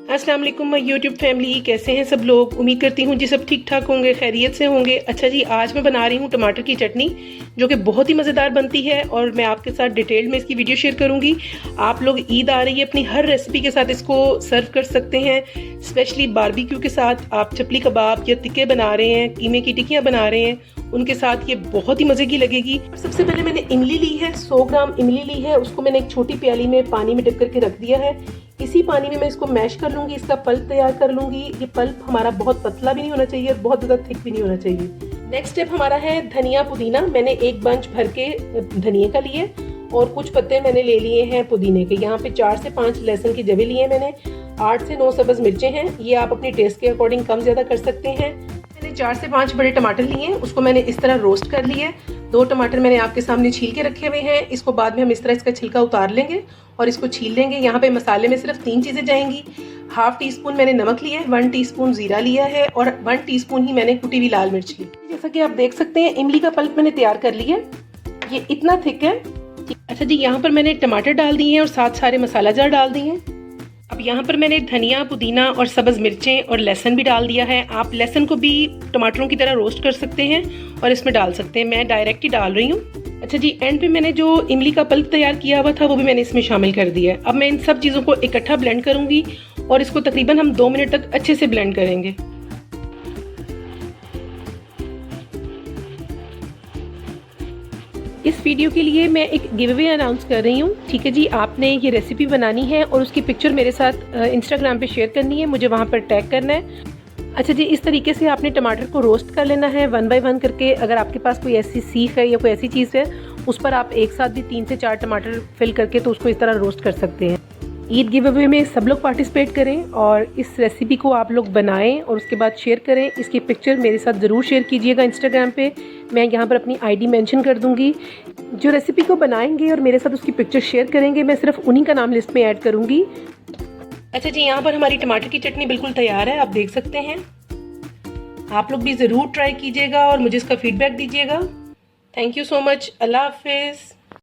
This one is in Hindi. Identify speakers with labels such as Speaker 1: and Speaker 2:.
Speaker 1: अस्सलाम वालेकुम माय यूट्यूब फैमिली, कैसे हैं सब लोग। उम्मीद करती हूँ जी सब ठीक ठाक होंगे, खैरियत से होंगे। अच्छा जी, आज मैं बना रही हूँ टमाटर की चटनी जो कि बहुत ही मज़ेदार बनती है और मैं आपके साथ डिटेल में इसकी वीडियो शेयर करूँगी। आप लोग ईद आ रही है, अपनी हर रेसिपी के साथ इसको सर्व कर सकते हैं, स्पेशली बारबेक्यू के साथ। आप चपली कबाब या टिक्के बना रहे हैं, कीमे की टिक्कियाँ बना रहे हैं, उनके साथ ये बहुत ही मज़े की लगेगी। सबसे पहले मैंने इमली ली है, 100 ग्राम इमली ली है। उसको मैंने एक छोटी प्याली में पानी में डिप करके रख दिया है। इसी पानी में मैं इसको मैश कर लूँगी, इसका पल्प तैयार कर लूँगी। ये पल्प हमारा बहुत पतला भी नहीं होना चाहिए और बहुत ज़्यादा थिक भी नहीं होना चाहिए। नेक्स्ट स्टेप हमारा है धनिया पुदीना। मैंने एक बंच भर के धनिया का लिए और कुछ पत्ते मैंने ले लिए हैं पुदीने के। यहाँ पे 4 से 5 लहसुन की जवे लिए मैंने, 8 से 9 सब्ज़ मिर्चें हैं। ये आप अपने टेस्ट के अकॉर्डिंग कम ज़्यादा कर सकते हैं। मैंने 4 से 5 बड़े टमाटर लिए हैं, उसको मैंने इस तरह रोस्ट कर लिए। 2 टमाटर मैंने आपके सामने छील के रखे हुए हैं। इसको बाद में हम इस तरह इसका छिलका उतार लेंगे और इसको छील लेंगे। यहाँ पे मसाले में सिर्फ 3 चीज़ें जाएंगी। हाफ टी स्पून मैंने नमक लिया है, 1 टीस्पून जीरा लिया है और 1 टीस्पून ही मैंने कुटी हुई लाल मिर्च ली। जैसा कि आप देख सकते हैं इमली का पल्प मैंने तैयार कर लिया, ये इतना थिक है। अच्छा जी, यहाँ पर मैंने टमाटर डाल दिए हैं और साथ सारे मसाला जार डाल दिए हैं। अब यहाँ पर मैंने धनिया, पुदीना और सब्ज़ मिर्चें और लहसुन भी डाल दिया है। आप लहसुन को भी टमाटरों की तरह रोस्ट कर सकते हैं और इसमें डाल सकते हैं, मैं डायरेक्ट ही डाल रही हूँ। अच्छा जी, एंड पे मैंने जो इमली का पल्प तैयार किया हुआ था वो भी मैंने इसमें शामिल कर दिया है। अब मैं इन सब चीज़ों को इकट्ठा ब्लेंड करूँगी और इसको तकरीबन हम 2 मिनट तक अच्छे से ब्लेंड करेंगे। इस वीडियो के लिए मैं एक गिव अवे अनाउंस कर रही हूँ, ठीक है जी। आपने ये रेसिपी बनानी है और उसकी पिक्चर मेरे साथ इंस्टाग्राम पे शेयर करनी है, मुझे वहाँ पर टैग करना है। अच्छा जी, इस तरीके से आपने टमाटर को रोस्ट कर लेना है 1 बाय 1 करके। अगर आपके पास कोई ऐसी सीख है या कोई ऐसी चीज़ है उस पर आप एक साथ भी 3 से 4 टमाटर फिल करके तो उसको इस तरह रोस्ट कर सकते हैं। ईद गिव अवे में सब लोग पार्टिसिपेट करें और इस रेसिपी को आप लोग बनाएं और उसके बाद शेयर करें। इसकी पिक्चर मेरे साथ ज़रूर शेयर कीजिएगा इंस्टाग्राम पे, मैं यहाँ पर अपनी आईडी मेंशन कर दूँगी। जो रेसिपी को बनाएंगे और मेरे साथ उसकी पिक्चर शेयर करेंगे, मैं सिर्फ उन्हीं का नाम लिस्ट में ऐड करूँगी। अच्छा जी, यहाँ पर हमारी टमाटर की चटनी बिल्कुल तैयार है, आप देख सकते हैं। आप लोग भी ज़रूर ट्राई कीजिएगा और मुझे इसका फीडबैक दीजिएगा। Thank you so much. अल्लाह हाफिज़।